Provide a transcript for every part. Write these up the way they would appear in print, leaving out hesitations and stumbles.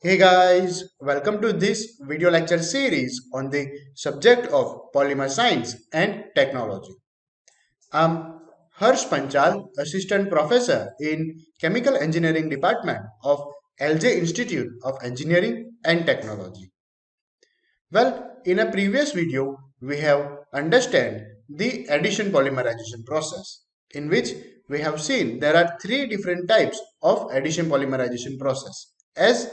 Hey guys, welcome to this video lecture series on the subject of polymer science and technology. I'm Harsh Panchal, Assistant Professor in Chemical Engineering Department of LJ Institute of Engineering and Technology. Well, in a previous video, we have understand the addition polymerization process, in which we have seen there are three different types of addition polymerization process, as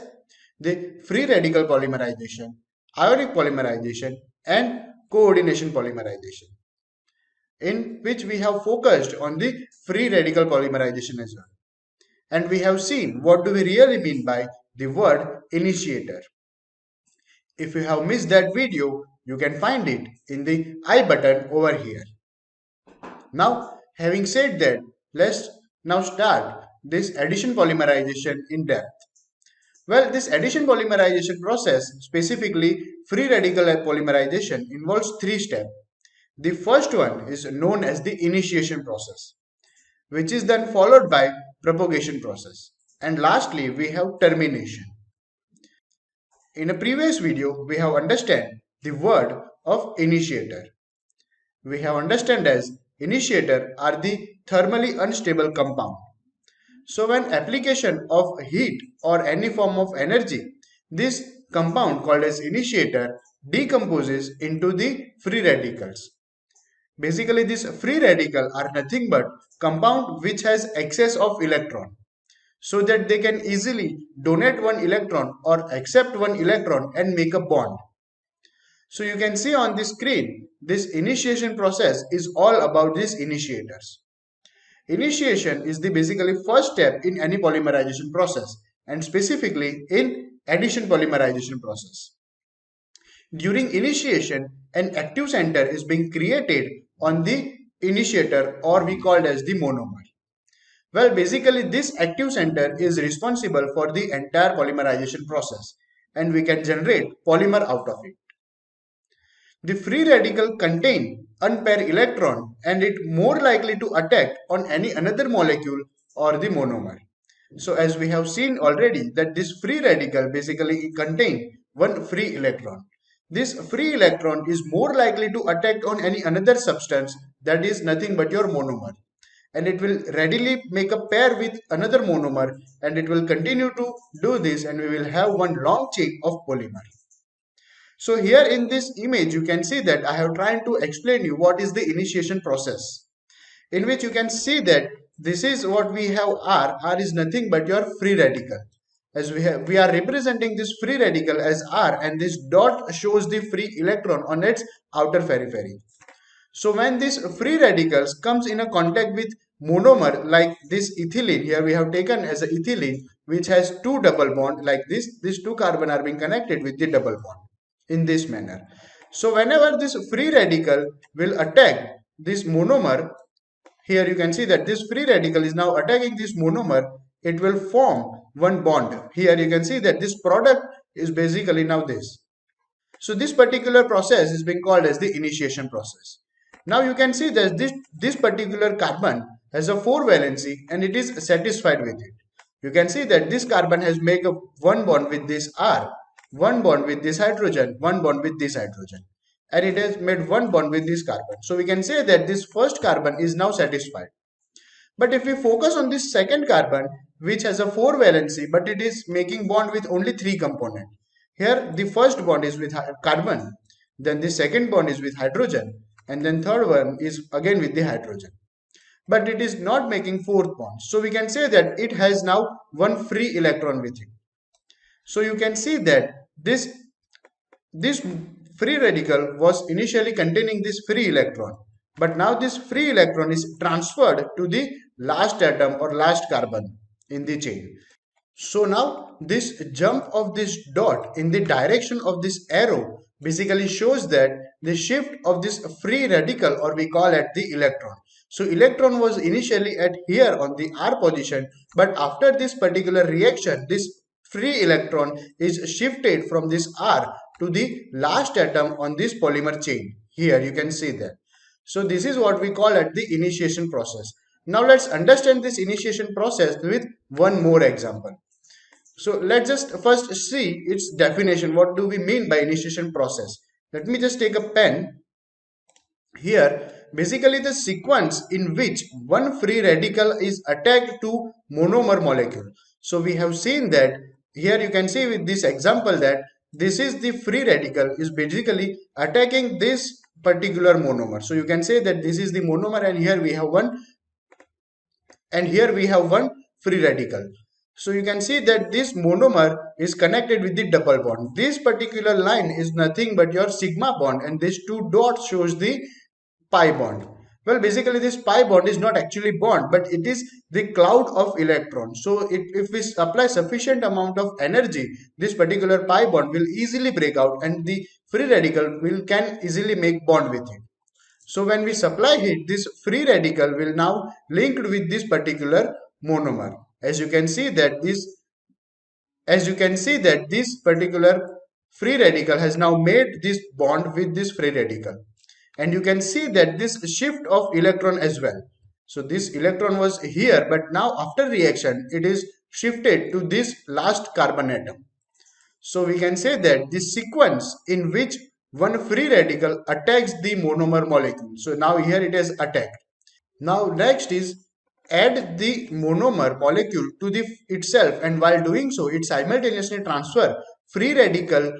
the free radical polymerization, ionic polymerization, and coordination polymerization, in which we have focused on the free radical polymerization as well. And we have seen what do we really mean by the word initiator. If you have missed that video, you can find it in the I button over here. Now, having said that, let's now start this addition polymerization in depth. Well, this addition polymerization process, specifically free radical polymerization, involves three steps. The first one is known as the initiation process, which is then followed by propagation process. And lastly, we have termination. In a previous video, we have understand the word of initiator. We have understand as initiator are the thermally unstable compound. So when application of heat or any form of energy, this compound called as initiator decomposes into the free radicals. Basically, these free radical are nothing but compound which has excess of electron, so that they can easily donate one electron or accept one electron and make a bond. So you can see on the screen, this initiation process is all about these initiators. Initiation is the basically first step in any polymerization process, and specifically in addition polymerization process. During initiation, an active center is being created on the initiator, or we call it as the monomer. Well, basically this active center is responsible for the entire polymerization process, and we can generate polymer out of it. The free radical contain unpaired electron and it more likely to attack on any another molecule or the monomer. So as we have seen already that this free radical basically contain one free electron. This free electron is more likely to attack on any another substance that is nothing but your monomer, and it will readily make a pair with another monomer, and it will continue to do this, and we will have one long chain of polymer. So here in this image, you can see that I have tried to explain you what is the initiation process, in which you can see that this is what we have R. R is nothing but your free radical. As we are representing this free radical as R, and this dot shows the free electron on its outer periphery. So when this free radicals comes in a contact with monomer like this ethylene, here we have taken as a ethylene which has two double bond like this, these two carbon are being connected with the double bond in this manner. So whenever this free radical will attack this monomer, here you can see that this free radical is now attacking this monomer, it will form one bond. Here you can see that this product is basically now this. So this particular process is being called as the initiation process. Now you can see that this particular carbon has a 4 valency and it is satisfied with it. You can see that this carbon has made a one bond with this R, one bond with this hydrogen, one bond with this hydrogen, and it has made one bond with this carbon. So we can say that this first carbon is now satisfied. But if we focus on this second carbon, which has a 4 valency, but it is making bond with only 3 components. Here the first bond is with carbon, then the second bond is with hydrogen, and then third one is again with the hydrogen. But it is not making fourth bond. So we can say that it has now one free electron with it. So you can see that this free radical was initially containing this free electron, but now this free electron is transferred to the last atom or last carbon in the chain. So now this jump of this dot in the direction of this arrow basically shows that the shift of this free radical, or we call it the electron. So electron was initially at here on the R position, but after this particular reaction, this free electron is shifted from this R to the last atom on this polymer chain. Here you can see that. So this is what we call at the initiation process. Now let's understand this initiation process with one more example. So let's just first see its definition. What do we mean by initiation process? Let me just take a pen here. Basically, the sequence in which one free radical is attacked to monomer molecule. So we have seen that here you can see with this example that this is the free radical is basically attacking this particular monomer. So you can say that this is the monomer, and here we have one, and here we have one free radical. So you can see that this monomer is connected with the double bond. This particular line is nothing but your sigma bond, and these two dots shows the pi bond. Well, basically this pi bond is not actually bond, but it is the cloud of electrons. So if we apply sufficient amount of energy, this particular pi bond will easily break out, and the free radical can easily make bond with it. So when we supply heat, this free radical will now linked with this particular monomer. As you can see that this particular free radical has now made this bond with this free radical. And you can see that this shift of electron as well. So this electron was here, but now after reaction, it is shifted to this last carbon atom. So we can say that the sequence in which one free radical attacks the monomer molecule. So now here it is attacked. Now next is add the monomer molecule to the itself, and while doing so it simultaneously transfer free radical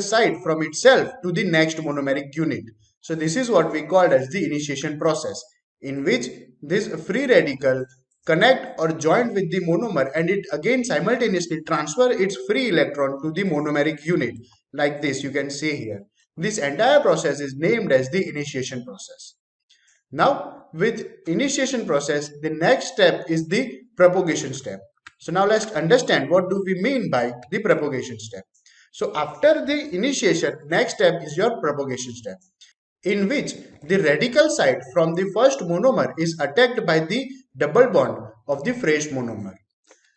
site from itself to the next monomeric unit. So this is what we called as the initiation process, in which this free radical connect or join with the monomer, and it again simultaneously transfer its free electron to the monomeric unit, like this you can see here. This entire process is named as the initiation process. Now with initiation process, the next step is the propagation step. So now let's understand what do we mean by the propagation step. So after the initiation, next step is your propagation step, in which the radical site from the first monomer is attacked by the double bond of the fresh monomer.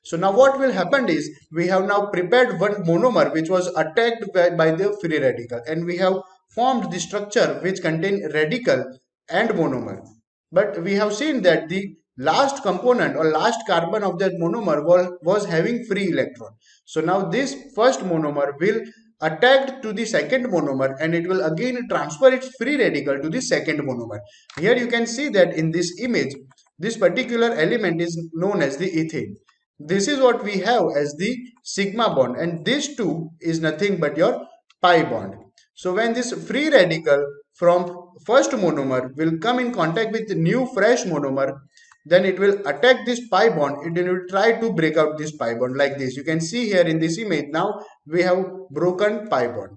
So now what will happen is, we have now prepared one monomer which was attacked by the free radical, and we have formed the structure which contain radical and monomer. But we have seen that the last component or last carbon of that monomer was having free electron. So now this first monomer will attacked to the second monomer, and it will again transfer its free radical to the second monomer. Here you can see that in this image, this particular element is known as the ethane. This is what we have as the sigma bond, and this too is nothing but your pi bond. So when this free radical from first monomer will come in contact with the new fresh monomer, then it will attack this pi bond. It will try to break out this pi bond like this. You can see here in this image, now we have broken pi bond,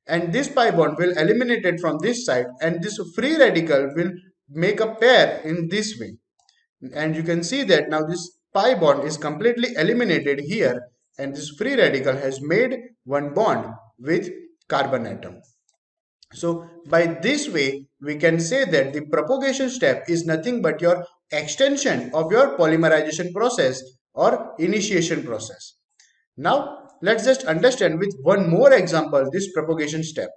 and this pi bond will eliminate it from this side, and this free radical will make a pair in this way. And you can see that now this pi bond is completely eliminated here, and this free radical has made one bond with carbon atom. So by this way, we can say that the propagation step is nothing but your extension of your polymerization process or initiation process. Now let's just understand with one more example this propagation step.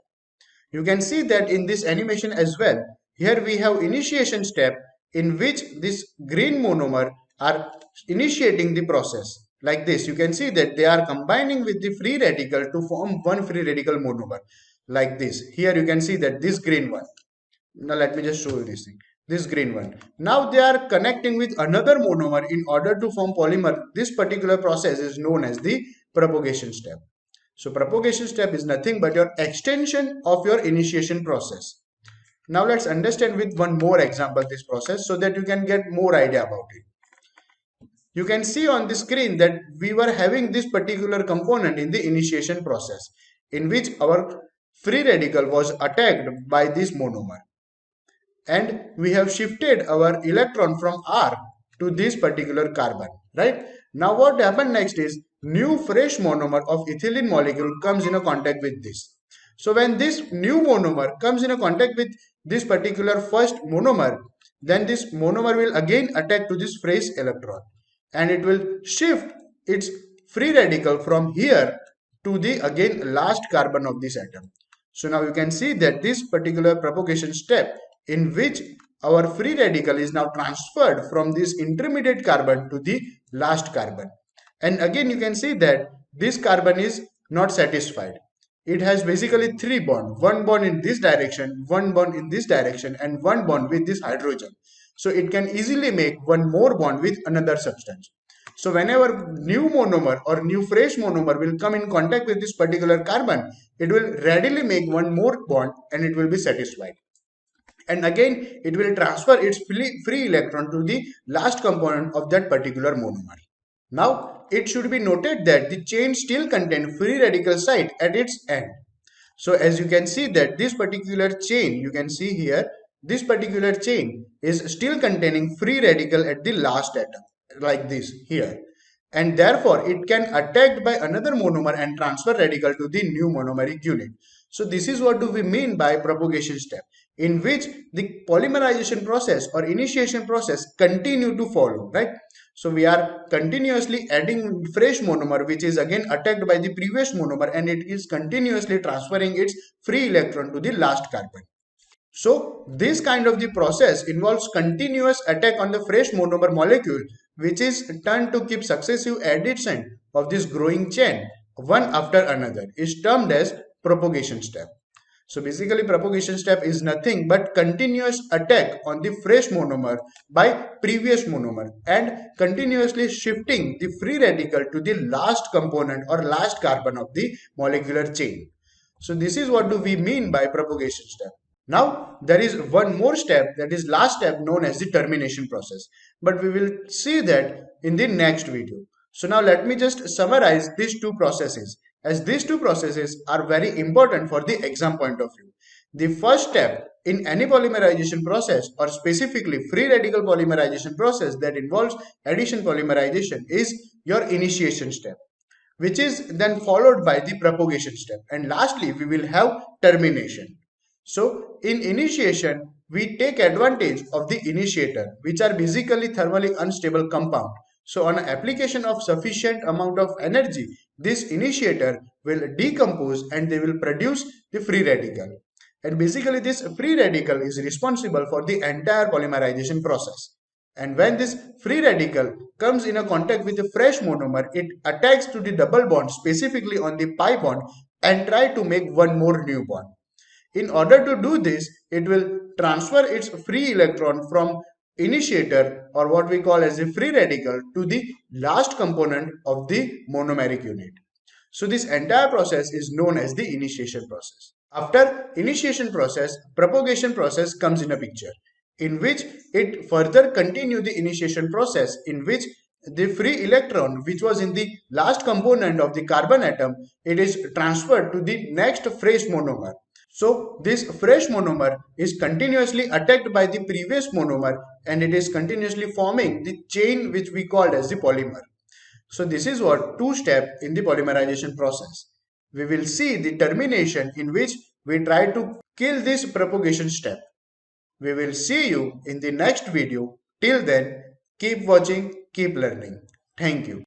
You can see that in this animation as well. Here we have initiation step, in which this green monomer are initiating the process. Like this, you can see that they are combining with the free radical to form one free radical monomer. Like this. Here you can see that this green one. Now let me just show you this thing. This green one. Now they are connecting with another monomer in order to form polymer. This particular process is known as the propagation step. So propagation step is nothing but your extension of your initiation process. Now let's understand with one more example this process, so that you can get more idea about it. You can see on the screen that we were having this particular component in the initiation process, in which our free radical was attacked by this monomer, and we have shifted our electron from R to this particular carbon, right? Now what happened next is, new fresh monomer of ethylene molecule comes in a contact with this. So when this new monomer comes in a contact with this particular first monomer, then this monomer will again attack to this fresh electron, and it will shift its free radical from here to the again last carbon of this atom. So now you can see that this particular propagation step, in which our free radical is now transferred from this intermediate carbon to the last carbon. And again you can see that this carbon is not satisfied. It has basically three bonds, one bond in this direction, one bond in this direction, and one bond with this hydrogen. So it can easily make one more bond with another substance. So whenever new monomer or new fresh monomer will come in contact with this particular carbon, it will readily make one more bond and it will be satisfied. And again it will transfer its free electron to the last component of that particular monomer. Now it should be noted that the chain still contains free radical site at its end. So as you can see that this particular chain, you can see here, this particular chain is still containing free radical at the last atom, like this here. And therefore it can attacked by another monomer and transfer radical to the new monomeric unit. So this is what do we mean by propagation step, in which the polymerization process or initiation process continue to follow, right? So we are continuously adding fresh monomer which is again attacked by the previous monomer and it is continuously transferring its free electron to the last carbon. So this kind of the process involves continuous attack on the fresh monomer molecule which is done to keep successive addition of this growing chain one after another is termed as propagation step. So basically propagation step is nothing but continuous attack on the fresh monomer by previous monomer and continuously shifting the free radical to the last component or last carbon of the molecular chain. So this is what do we mean by propagation step. Now there is one more step, that is last step, known as the termination process, but we will see that in the next video. So now let me just summarize these two processes, as these two processes are very important for the exam point of view. The first step in any polymerization process, or specifically free radical polymerization process that involves addition polymerization, is your initiation step, which is then followed by the propagation step, and lastly we will have termination. So in initiation, we take advantage of the initiator, which are basically thermally unstable compound. So on application of sufficient amount of energy, this initiator will decompose and they will produce the free radical. And basically this free radical is responsible for the entire polymerization process. And when this free radical comes in a contact with a fresh monomer, it attacks to the double bond, specifically on the pi bond, and try to make one more new bond. In order to do this, it will transfer its free electron from initiator, or what we call as a free radical, to the last component of the monomeric unit. So this entire process is known as the initiation process. After initiation process, propagation process comes in a picture, in which it further continue the initiation process, in which the free electron which was in the last component of the carbon atom, it is transferred to the next fresh monomer. So this fresh monomer is continuously attacked by the previous monomer and it is continuously forming the chain which we called as the polymer. So this is what two step in the polymerization process. We will see the termination, in which we try to kill this propagation step. We will see you in the next video. Till then, keep watching, keep learning. Thank you.